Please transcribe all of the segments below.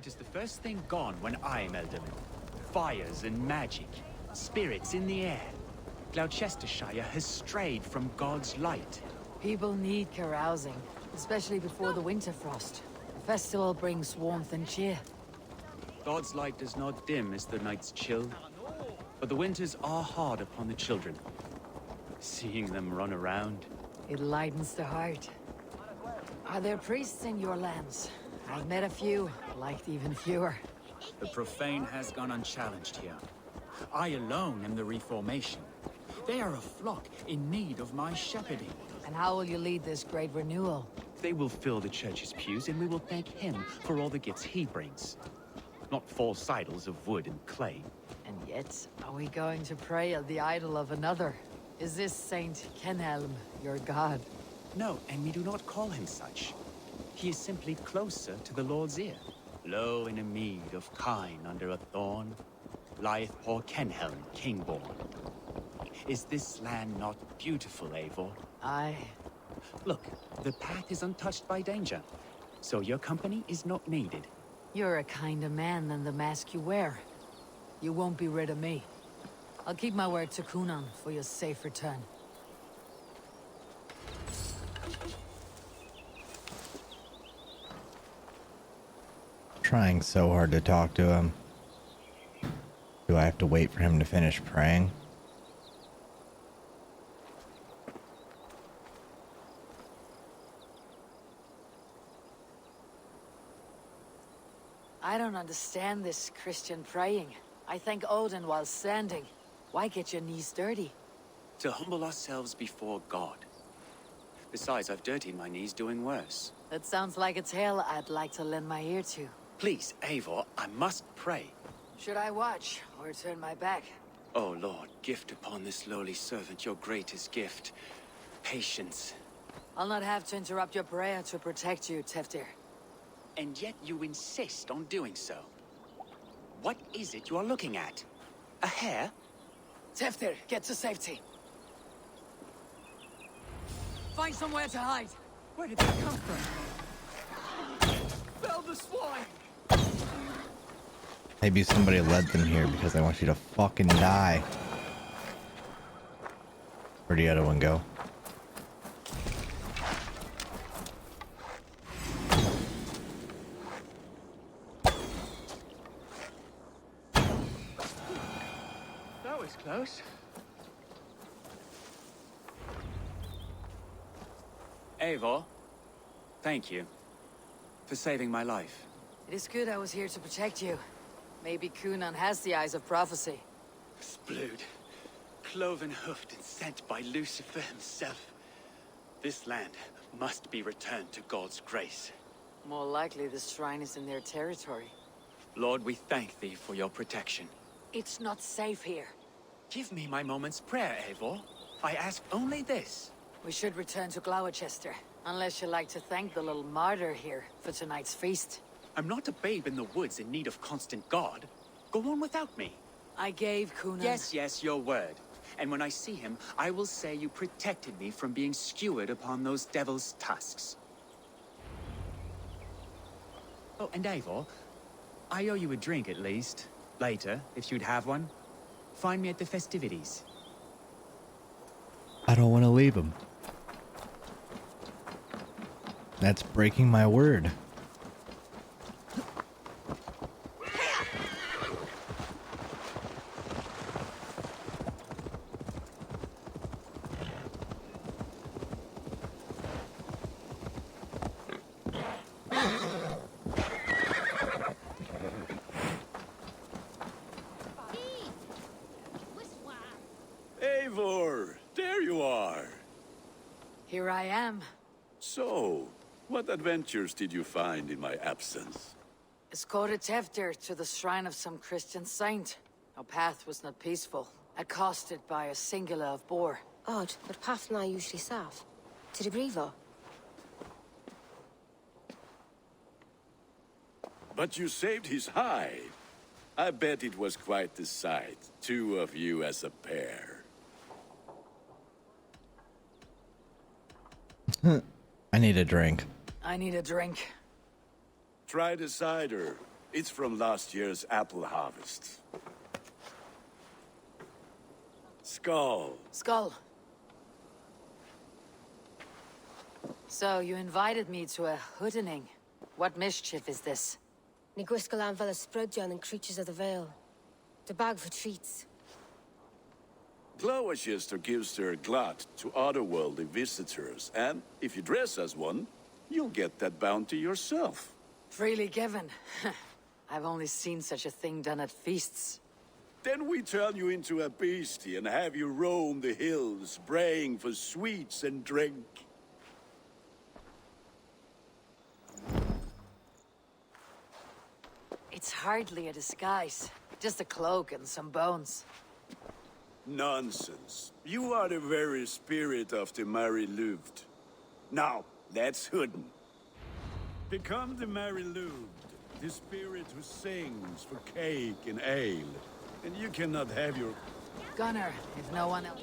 It is the first thing gone when I am Elderman. Fires and magic, spirits in the air. Gloucestershire has strayed from God's light. People need carousing, especially before the winter frost. The festival brings warmth and cheer. God's light does not dim as the nights chill, but the winters are hard upon the children. Seeing them run around. It lightens the heart. Are there priests in your lands? I've met a few, liked even fewer. The profane has gone unchallenged here. I alone am the reformation. They are a flock in need of my shepherding. And how will you lead this great renewal? They will fill the church's pews, and we will thank him for all the gifts he brings. Not false idols of wood and clay. And yet, are we going to pray at the idol of another? Is this Saint Kenhelm your god? No, and we do not call him such. He is simply closer to the Lord's ear. Low in a mead of kine under a thorn, lieth poor Kenhelm, king-born. Is this land not beautiful, Eivor? Aye. Look, the path is untouched by danger, so your company is not needed. You're a kinder man than the mask you wear. You won't be rid of me. I'll keep my word to Kunan for your safe return. Trying so hard to talk to him. Do I have to wait for him to finish praying? I don't understand this Christian praying. I thank Odin while standing. Why get your knees dirty? To humble ourselves before God. Besides, I've dirtied my knees doing worse. That sounds like a tale I'd like to lend my ear to. Please, Eivor, I must pray. Should I watch, or turn my back? Oh Lord, gift upon this lowly servant your greatest gift. Patience. I'll not have to interrupt your prayer to protect you, Teftir. And yet you insist on doing so. What is it you are looking at? A hare? Teftir, get to safety. Find somewhere to hide. Where did they come from? Fell the swine! Maybe somebody led them here because I want you to fucking die. Where'd the other one go? That was close. Eivor, thank you for saving my life. It is good I was here to protect you. Maybe Kunan has the eyes of prophecy. Splood, cloven-hoofed and sent by Lucifer himself. This land must be returned to God's grace. More likely the shrine is in their territory. Lord, we thank thee for your protection. It's not safe here. Give me my moment's prayer, Eivor. I ask only this. We should return to Glowecestre, unless you'd like to thank the little martyr here for tonight's feast. I'm not a babe in the woods in need of constant guard. Go on without me. I gave Kunan... Yes, your word. And when I see him, I will say you protected me from being skewered upon those devil's tusks. Oh, and Eivor, I owe you a drink at least. Later, if you'd have one. Find me at the festivities. I don't want to leave him. That's breaking my word. Eivor, there you are. Here I am. So, what adventures did you find in my absence? Escorted Teftir to the shrine of some Christian saint. Our path was not peaceful, accosted by a singular of boar. Odd, but path and I usually serve. To the Brevo. But you saved his hide. I bet it was quite the sight, two of you as a pair. I need a drink. I need a drink. Try the cider. It's from last year's apple harvest. Skull. Skull. So, you invited me to a hoodening. What mischief is this? Ní gwisgo an fel y sprydjan and creatures of the Vale. The bag for treats. Glowecestre gives their glut to otherworldly visitors, and if you dress as one, you'll get that bounty yourself. Freely given. I've only seen such a thing done at feasts. Then we turn you into a beastie and have you roam the hills, braying for sweets and drink. It's hardly a disguise. Just a cloak and some bones. Nonsense. You are the very spirit of the Mary Louved. Now, let's hoodin. Become the Mary Louved, the spirit who sings for cake and ale. And you cannot have your... Gunner, if no one else...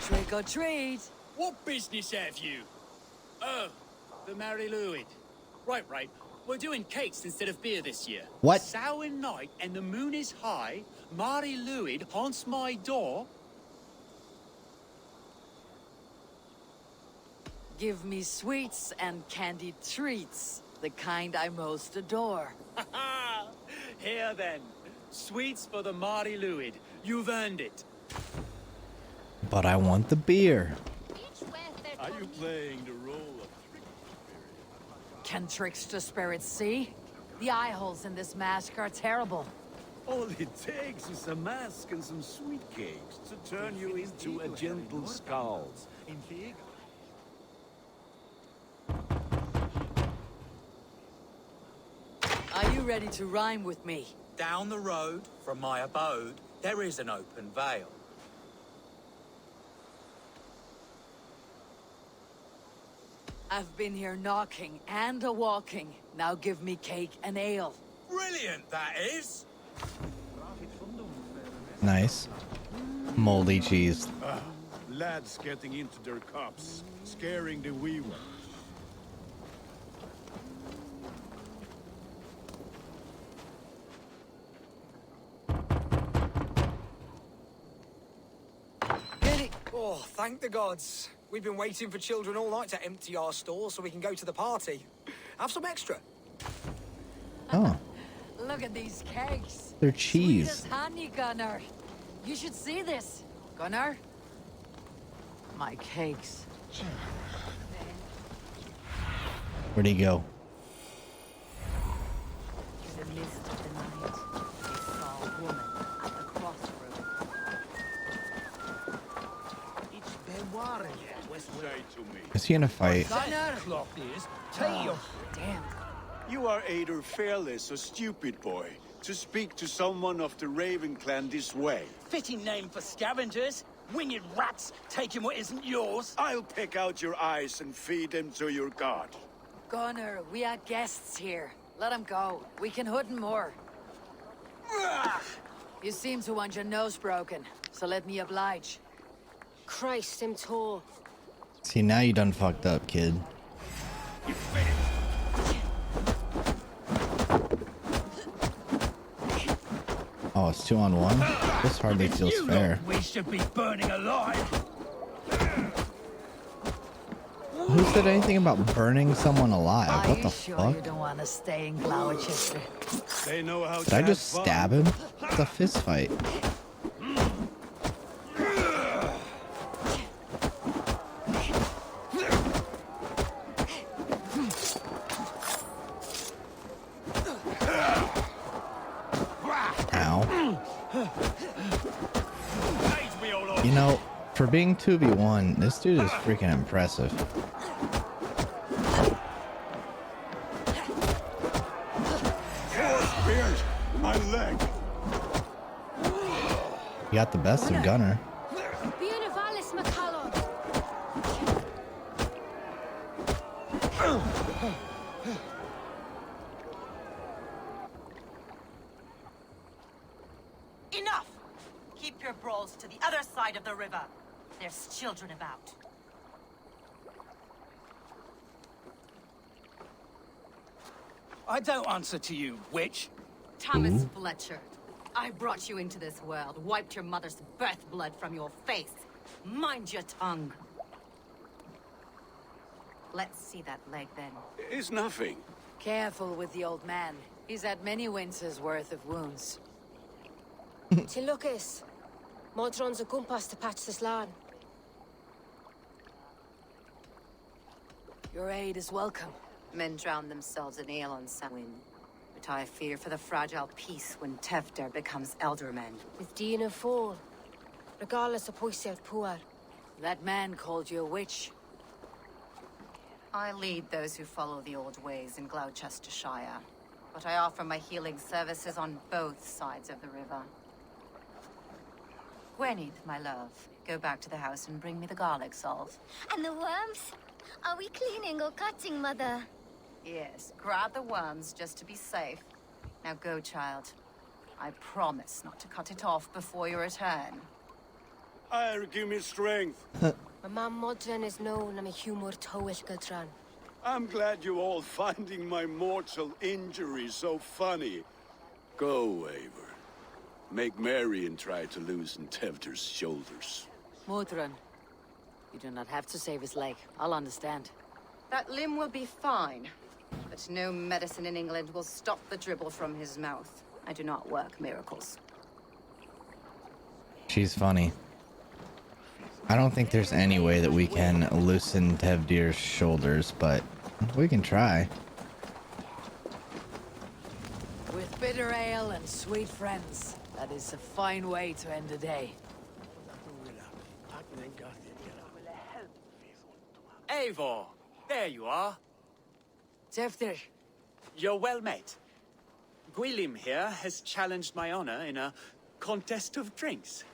Trick or treat! What business have you? Oh, the Mary Louid. Right. We're doing cakes instead of beer this year. What? Sour night and the moon is high. Mary Louid haunts my door. Give me sweets and candied treats. The kind I most adore. Here then. Sweets for the Mary Louid. You've earned it. But I want the beer. Are you playing the role of trickster? Can trickster spirits see? The eye holes in this mask are terrible. All it takes is a mask and some sweet cakes to turn you into a gentle skull. Are you ready to rhyme with me? Down the road from my abode, there is an open vale. I've been here knocking and a-walking. Now give me cake and ale. Brilliant, that is! Nice. Moldy cheese. Lads getting into their cups, scaring the wee ones. Oh, thank the gods. We've been waiting for children all night to empty our stores so we can go to the party. Have some extra. Oh, Look at these cakes. they're Sweet cheese. as honey, Gunnar. You should see this. Gunnar? My cakes. Where'd he go? In the midst of the night, they saw a woman at the crossroads. Say to me, Is he in a fight? Gunnar! Damn. Damn. you are either fearless or stupid, boy, to speak to someone of the Raven clan this way. Fitting name for scavengers. Winged rats taking what isn't yours. I'll pick out your eyes and feed them to your god. Gunnar, we are guests here. Let him go. We can hood him more. You seem to want your nose broken, so let me oblige. Christ, him tall. See, now you done fucked up, kid. Oh, it's 2-on-1? This hardly feels fair. We should be burning alive. Who said anything about burning someone alive? Are What you the sure fuck? you don't want to stay in Glowecestre? They know how Did to I have just fun. stab him? It's a fist fight. Ow. You know, for being 2v1, this dude is freaking impressive. Spears, my leg. You got the best of Gunner. Bionavalis McCallum. Enough! Keep your brawls to the other side of the river. There's children about. I don't answer to you, witch. Thomas Fletcher, I brought you into this world, wiped your mother's birth blood from your face. Mind your tongue. Let's see that leg then. It's nothing. Careful with the old man. He's had many winters' worth of wounds. Tilukis. Modron's a gumpas to patch this land. Your aid is welcome. Men drown themselves in ale on Samhain. But I fear for the fragile peace when Tevder becomes elderman. With Dean and Fall. Regardless of Poisiel Puar. That man called you a witch. I lead those who follow the old ways in Gloucestershire. But I offer my healing services on both sides of the river. Gwenith, my love, go back to the house and bring me the garlic salt. And the worms? Are we cleaning or cutting, Mother? Yes, grab the worms just to be safe. Now go, child. I promise not to cut it off before your return. Give me strength. My mam Modron is known I'm a humor towel Gudran. I'm glad you all finding my mortal injury so funny. Go, Eivor. Make merry and try to loosen Tevder's shoulders. Modron, you do not have to save his leg. I'll understand. That limb will be fine. But no medicine in England will stop the dribble from his mouth. I do not work miracles. She's funny. I don't think there's any way that we can loosen Tevdir's shoulders, but we can try. With bitter ale and sweet friends, that is a fine way to end the day. Eivor, there you are. Teftir, You're well met. Gwilym here has challenged my honor in a contest of drinks.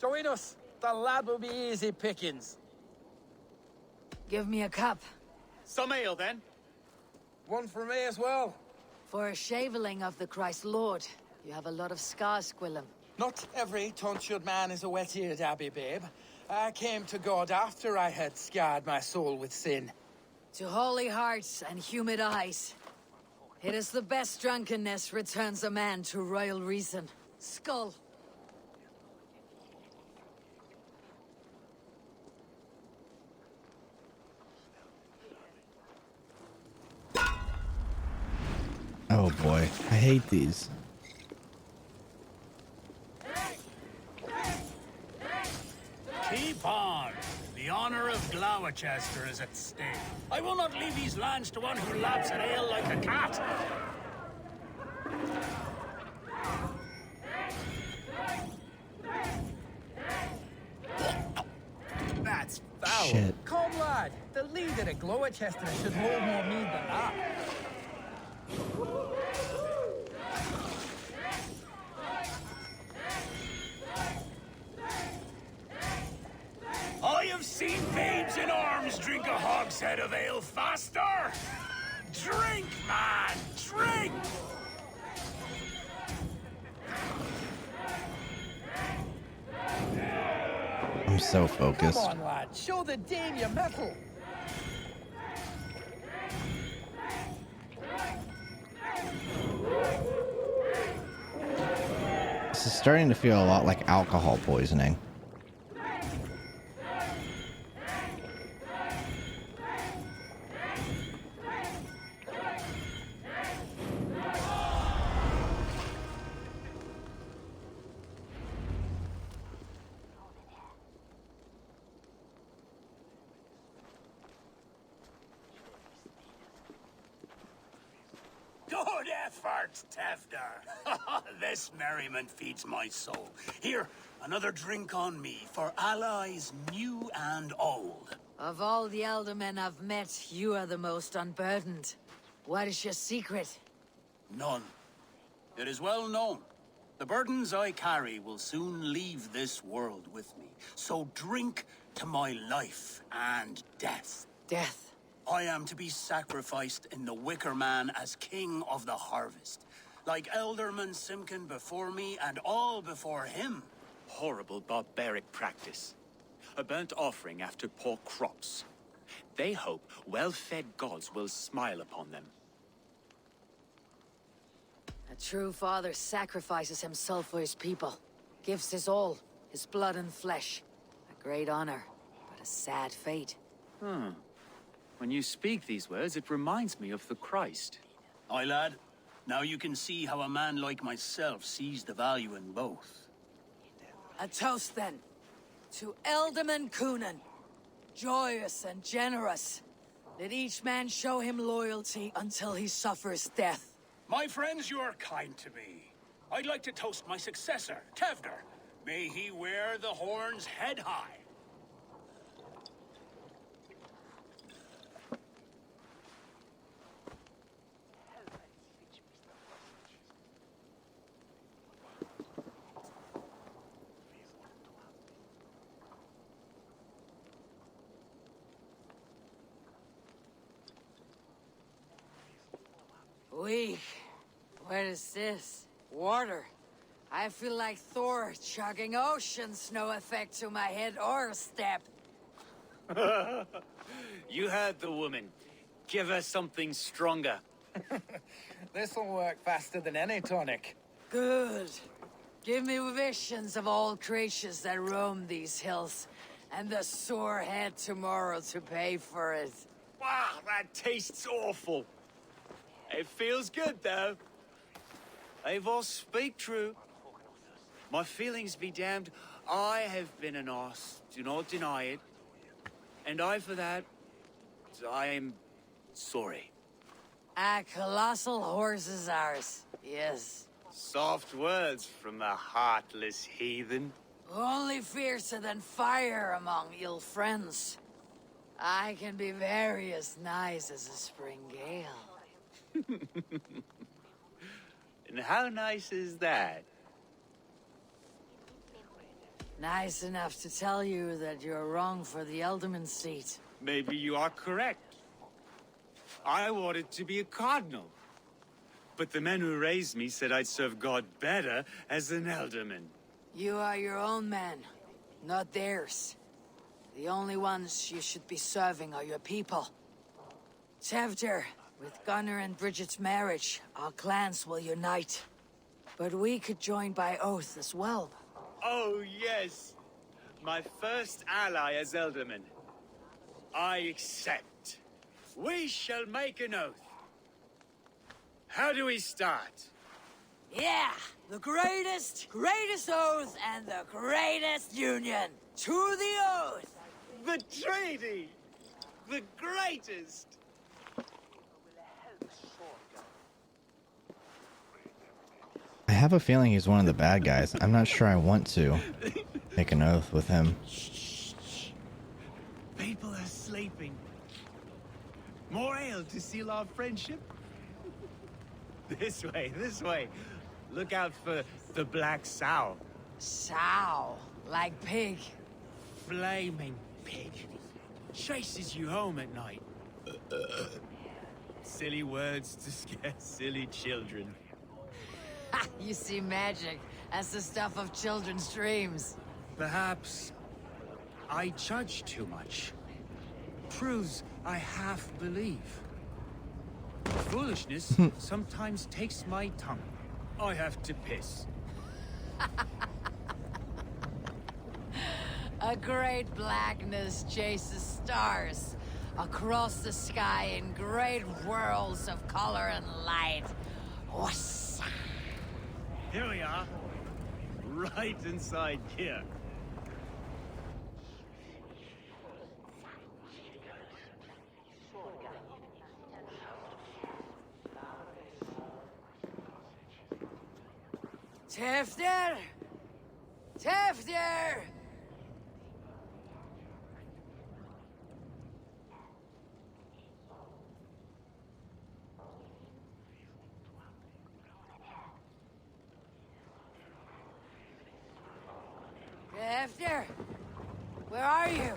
Join us. The lad will be easy pickings. give me a cup. Some ale, then. One for me as well. For a shaveling of the Christ Lord, you have a lot of scars, Gwilym. Not every tonsured man is a wet-eared abbey, babe. I came to God after I had scarred my soul with sin. To holy hearts and humid eyes. It is the best drunkenness returns a man to royal reason. Skull. Oh boy, I hate these. Keep on. The honor of Glowecestre is at stake. I will not leave these lands to one who laps at ale like a cat. That's foul. Shit. Come, lad. The leader at Glowecestre should hold more mead than that. I have seen babes in arms drink a hogshead of ale faster. Drink, man, drink! I'm so focused. Come on, lad. Show the dame your mettle. This is starting to feel a lot like alcohol poisoning. Good effort, Tevder. This merriment feeds my soul. Here, another drink on me for allies new and old. Of all the elder men I've met, you are the most unburdened. What is your secret? None. It is well known. The burdens I carry will soon leave this world with me. So drink to my life and death. Death. I am to be sacrificed in the Wicker Man as king of the harvest. Like Elderman Simkin before me and all before him. Horrible barbaric practice. A burnt offering after poor crops. They hope well-fed gods will smile upon them. A true father sacrifices himself for his people. Gives his all, his blood and flesh. A great honor, but a sad fate. When you speak these words, it reminds me of the Christ. Aye, lad. Now you can see how a man like myself sees the value in both. A toast, then. To Ealdorman Coonan. Joyous and generous. Let each man show him loyalty until he suffers death. My friends, you are kind to me. I'd like to toast my successor, Tevder. May he wear the horns head high. Weak. What is this? Water. I feel like Thor chugging oceans, no effect to my head or step. You heard the woman. Give her something stronger. This'll work faster than any tonic. Good. Give me visions of all creatures that roam these hills, and the sore head tomorrow to pay for it. Wow, that tastes awful. It feels good, though. Eivor, speak true. My feelings be damned. I have been an arse. Do not deny it. And I, for that, I am sorry. A colossal horse is ours. Yes. Soft words from a heartless heathen. Only fiercer than fire among ill friends. I can be very as nice as a spring gale. And how nice is that? Nice enough to tell you that you're wrong for the Ealdorman seat. Maybe you are correct. I wanted to be a cardinal. But the men who raised me said I'd serve God better as an Ealdorman. You are your own men, not theirs. The only ones you should be serving are your people. Tevder, with Gunnar and Bridget's marriage, our clans will unite. But we could join by oath as well. Oh, yes. My first ally as Ealdorman. I accept. We shall make an oath. How do we start? Yeah! The greatest oath and the greatest union! To the oath! The treaty! The greatest! I have a feeling he's one of the bad guys. I'm not sure I want to make an oath with him. People are sleeping. More ale to seal our friendship? This way, this way. Look out for the black sow. Sow. Like pig. Flaming pig. Chases you home at night. Silly words to scare silly children. You see magic. That's the stuff of children's dreams. Perhaps I judge too much. Proves I half believe. Foolishness sometimes takes my tongue. I have to piss. A great blackness chases stars across the sky in great whirls of color and light. Whoosh. Here we are. Right inside here. Tevder! Tevder! Tevder! Where are you?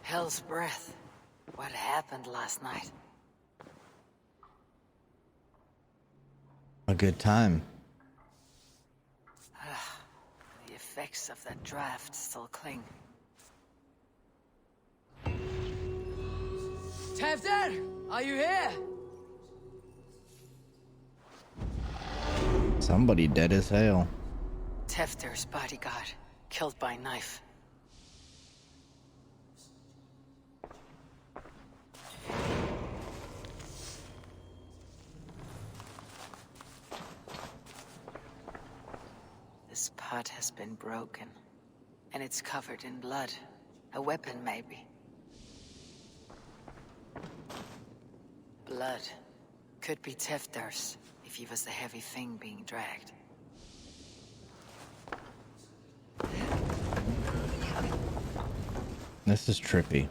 Hell's breath. What happened last night? A good time. The effects of that draft still cling. Tevder, are you here? Somebody dead as hell. Tevder's bodyguard, killed by knife. This pot has been broken, and it's covered in blood. A weapon, maybe. Blood. Could be Tefder's, if he was the heavy thing being dragged. This is trippy.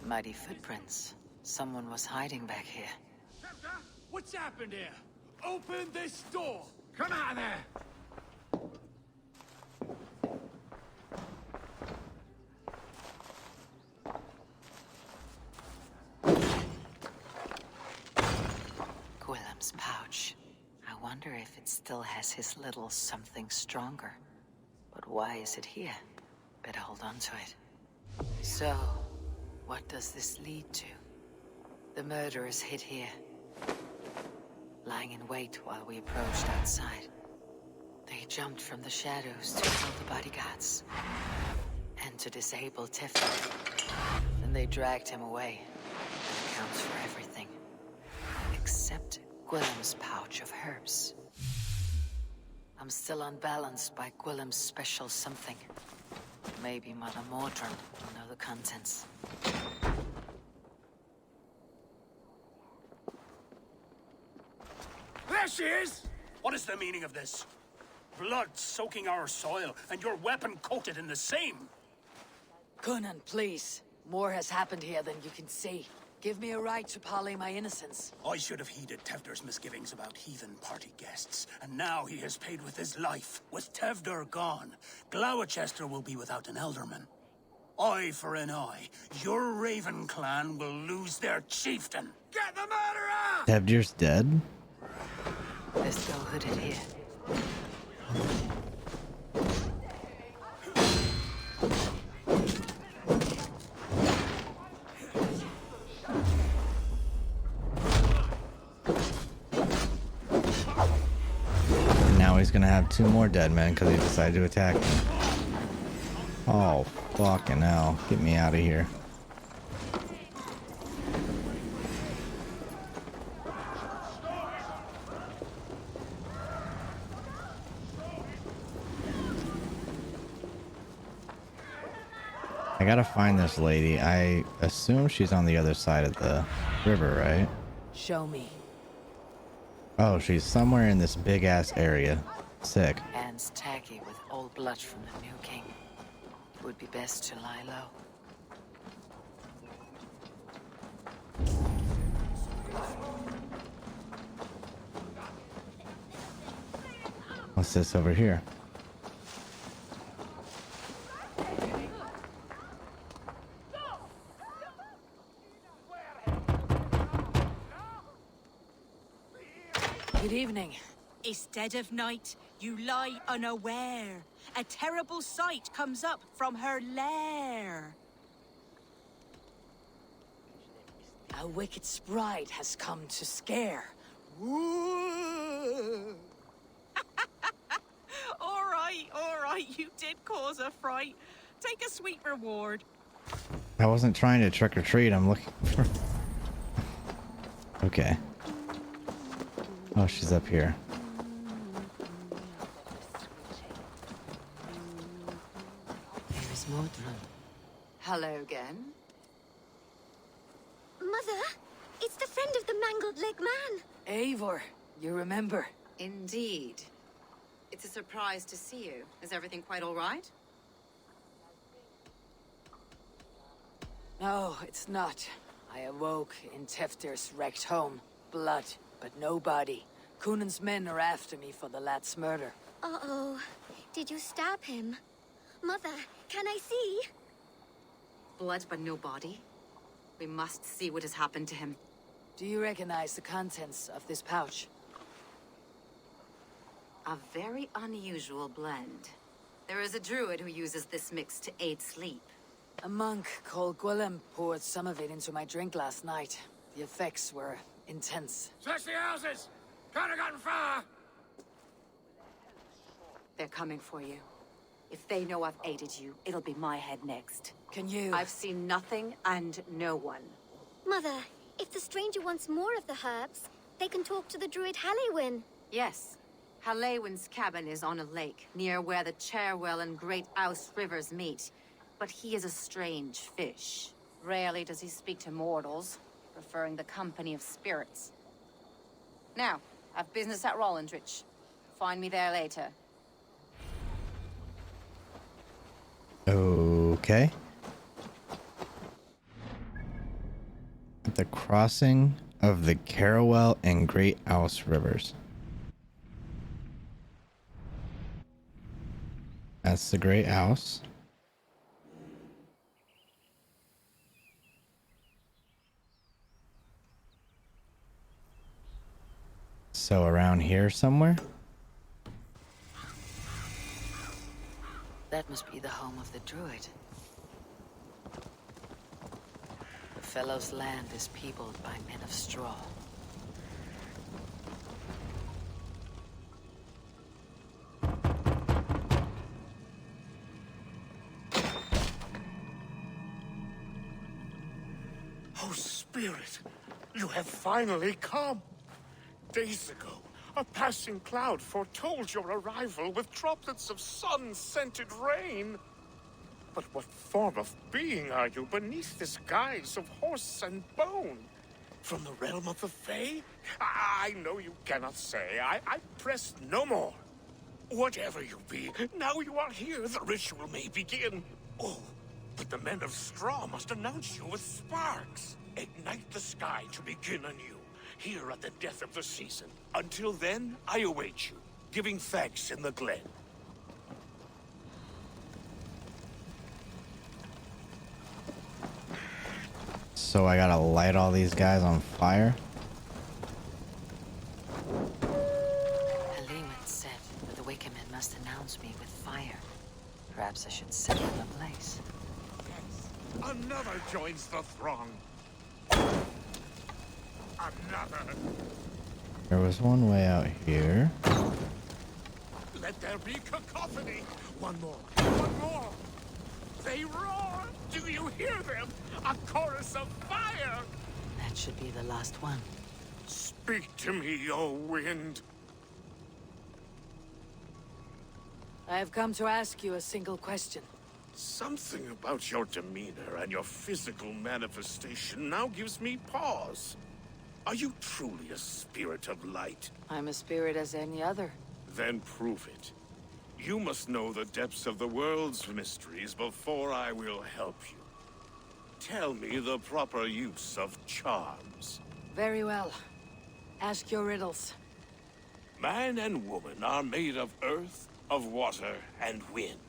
Muddy footprints. Someone was hiding back here. What's happened here? Open this door! Come out of there! Gwillem's pouch. I wonder if it still has his little something stronger. But why is it here? Better hold on to it. So, what does this lead to? The murderers hid here, lying in wait while we approached outside. They jumped from the shadows to kill the bodyguards and to disable Tefter. Then they dragged him away. That accounts for everything, except Gwillem's pouch of herbs. I'm still unbalanced by Gwillem's special something. Maybe Mother Mordran will know the contents. There she is! What is the meaning of this? Blood soaking our soil, and your weapon coated in the same. Conan, please. More has happened here than you can see. Give me a right to parley my innocence. I should have heeded Tevder's misgivings about heathen party guests, and now he has paid with his life. With Tevder gone, Glowecestre will be without an alderman. Eye for an eye. Your Raven clan will lose their chieftain. Get the murderer! Tevdir's dead? Let's go hooded here. Now he's gonna have 2 more dead men because he decided to attack me. Oh, fucking hell. Get me out of here. I gotta find this lady. I assume she's on the other side of the river, right? Show me. Oh, she's somewhere in this big ass area. Sick. Hands tacky with old blood from the new king. It would be best to lie low. What's this over here? Good evening. It's dead of night. You lie unaware. A terrible sight comes up from her lair. A wicked sprite has come to scare. All right, you did cause a fright. Take a sweet reward. I wasn't trying to trick or treat. I'm looking for... Okay. Oh, she's up here. There's Mordran. Hello again. Mother, it's the friend of the mangled leg man. Eivor, you remember? Indeed. It's a surprise to see you. Is everything quite all right? No, it's not. I awoke in Teftir's wrecked home. Blood, but no body. Cunan's men are after me for the lad's murder. Uh-oh. Did you stab him? Mother, can I see? Blood but no body? We must see what has happened to him. Do you recognize the contents of this pouch? A very unusual blend. There is a druid who uses this mix to aid sleep. A monk called Gwillem poured some of it into my drink last night. The effects were intense. Search the houses! Can't have gotten far! They're coming for you. If they know I've aided you, it'll be my head next. Can you? I've seen nothing and no one. Mother, if the stranger wants more of the herbs, they can talk to the druid Halloweenish. Yes. Halloweenish cabin is on a lake, near where the Cherwell and Great Ouse rivers meet. But he is a strange fish. Rarely does he speak to mortals, preferring the company of spirits. Now, I've business at Rollindrich. Find me there later. Okay. At the crossing of the Cherwell and Great Ouse rivers. That's the Great Ouse. So around here somewhere? That must be the home of the druid. The fellow's land is peopled by men of straw. Oh, Spirit, you have finally come. Days ago, a passing cloud foretold your arrival with droplets of sun-scented rain. But what form of being are you beneath this guise of horse and bone? From the realm of the Fae? I know you cannot say. I press no more. Whatever you be, now you are here, the ritual may begin. Oh, but the men of straw must announce you with sparks. Ignite the sky to begin anew. Here at the death of the season. Until then, I await you, giving thanks in the glen. So I gotta light all these guys on fire? Halloweenish said that the Wickermen must announce me with fire. Perhaps I should set them ablaze. Another joins the throng. Another. There was one way out here. Let there be cacophony. One more. One more. They roar. Do you hear them? A chorus of fire. That should be the last one. Speak to me, O wind. I have come to ask you a single question. Something about your demeanor and your physical manifestation now gives me pause. Are you truly a spirit of light? I'm a spirit as any other. Then prove it. You must know the depths of the world's mysteries before I will help you. Tell me the proper use of charms. Very well. Ask your riddles. Man and woman are made of earth, of water, and wind.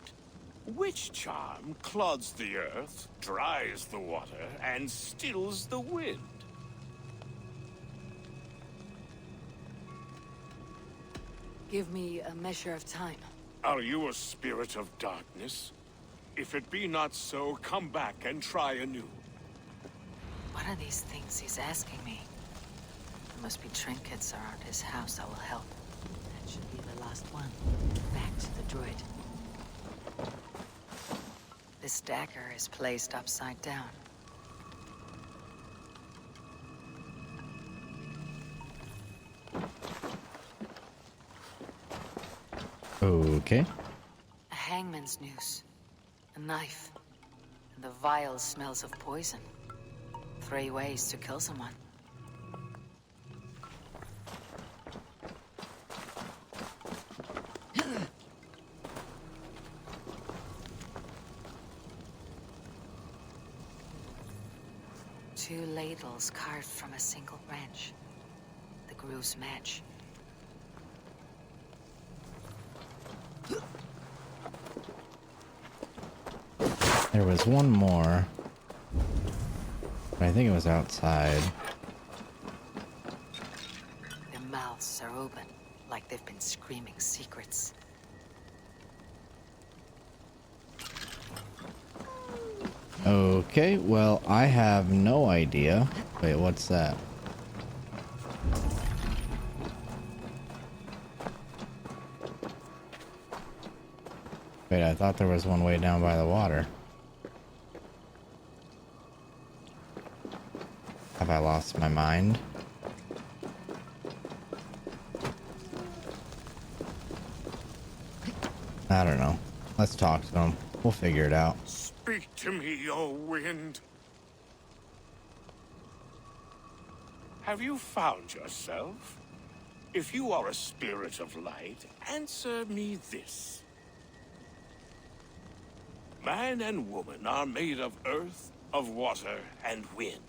Which charm clods the earth, dries the water, and stills the wind? Give me a measure of time. Are you a spirit of darkness? If it be not so, come back and try anew. What are these things he's asking me? There must be trinkets around his house that will help. That should be the last one. Back to the druid. This dagger is placed upside down. Okay. A hangman's noose. A knife. And the vile smells of poison. 3 ways to kill someone. ladles carved from a single branch. The grooves match. There was one more. But I think it was outside. Their mouths are open, like they've been screaming secrets. Okay, well, I have no idea. Wait, what's that? Wait, I thought there was one way down by the water. Have I lost my mind? I don't know. Let's talk to him. We'll figure it out. Speak to me, O wind. Have you found yourself? If you are a spirit of light, answer me this. Man and woman are made of earth, of water, and wind.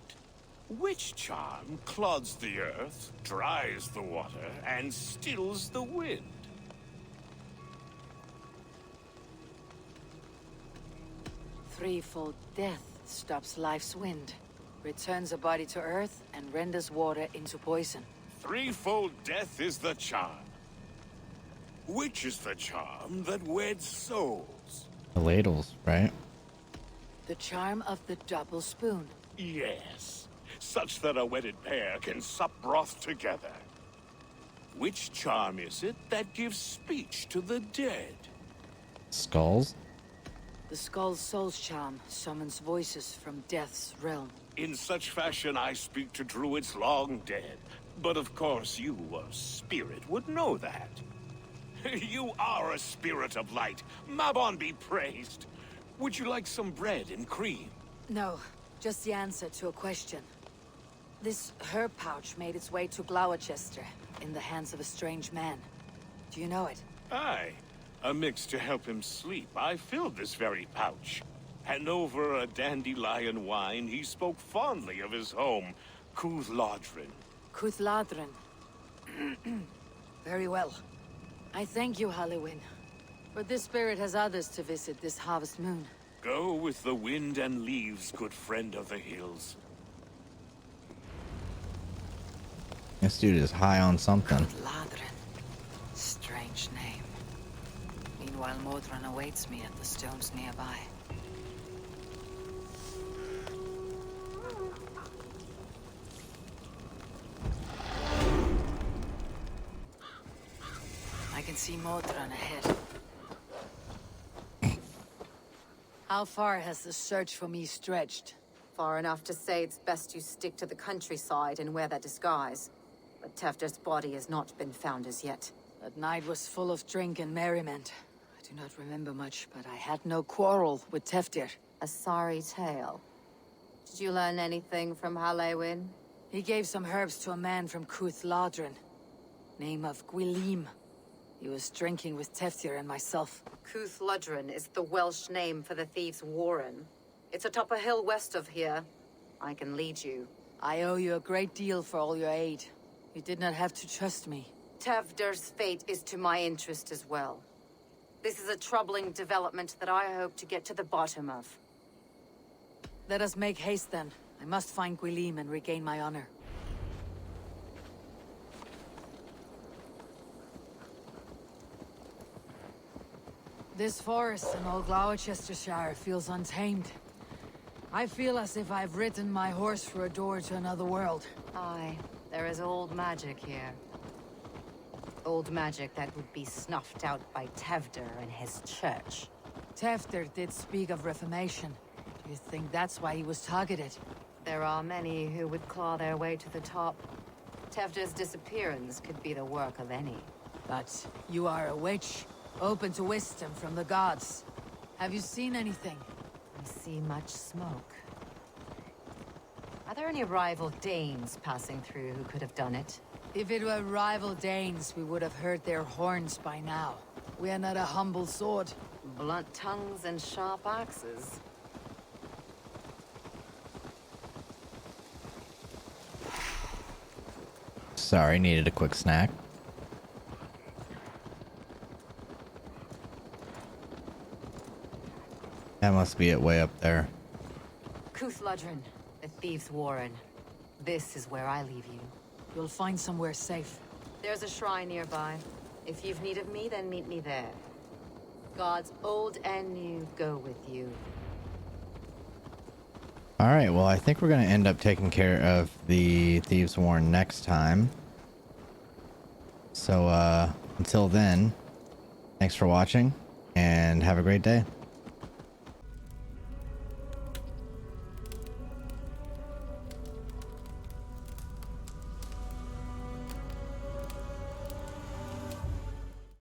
Which charm clods the earth, dries the water, and stills the wind? Threefold death stops life's wind, returns a body to earth, and renders water into poison. Threefold death is the charm. Which is the charm that weds souls? The ladles, right? The charm of the double spoon. Yes, such that a wedded pair can sup broth together. Which charm is it that gives speech to the dead? Skulls? The Skull's soul's charm summons voices from death's realm. In such fashion I speak to druids long dead. But of course you, a spirit, would know that. You are a spirit of light. Mabon be praised. Would you like some bread and cream? No, just the answer to a question. This herb pouch made its way to Glowecestre in the hands of a strange man. Do you know it? Aye. A mix to help him sleep. I filled this very pouch. And over a dandelion wine, he spoke fondly of his home, Cuthladrin. Cuthladrin. Very well. I thank you, Halloweenish. But this spirit has others to visit this harvest moon. Go with the wind and leaves, good friend of the hills. This dude is high on something. Cuthladrin. Strange name. Meanwhile, Modron awaits me at the stones nearby. I can see Modron ahead. How far has the search for me stretched? Far enough to say it's best you stick to the countryside and wear that disguise. But Tefder's body has not been found as yet. That night was full of drink and merriment. I do not remember much, but I had no quarrel with Tefder. A sorry tale. Did you learn anything from Halloweenish? He gave some herbs to a man from Cuthladrin. Name of Gwylim. He was drinking with Tefder and myself. Cuthladrin is the Welsh name for the thieves' warren. It's atop a hill west of here. I can lead you. I owe you a great deal for all your aid. You did not have to trust me. Tefder's fate is to my interest as well. This is a troubling development that I hope to get to the bottom of. Let us make haste then. I must find Gwylim and regain my honor. This forest in all Gloucestershire feels untamed. I feel as if I've ridden my horse through a door to another world. Aye, there is old magic here. Old magic that would be snuffed out by Tefder and his church. Tefder did speak of reformation. Do you think that's why he was targeted? There are many who would claw their way to the top. Tefder's disappearance could be the work of any. But you are a witch, open to wisdom from the gods. Have you seen anything? I see much smoke. Are there any rival Danes passing through who could have done it? If it were rival Danes, we would have heard their horns by now. We are not a humble sword. Blunt tongues and sharp axes. Sorry, needed a quick snack. That must be it way up there. Cuthludren, the Thieves' Warren. This is where I leave you. You'll find somewhere safe. There's a shrine nearby. If you've need of me, then meet me there. Gods old and new go with you. Alright, well, I think we're going to end up taking care of the Thieves' Warren next time. So, until then, thanks for watching, and have a great day.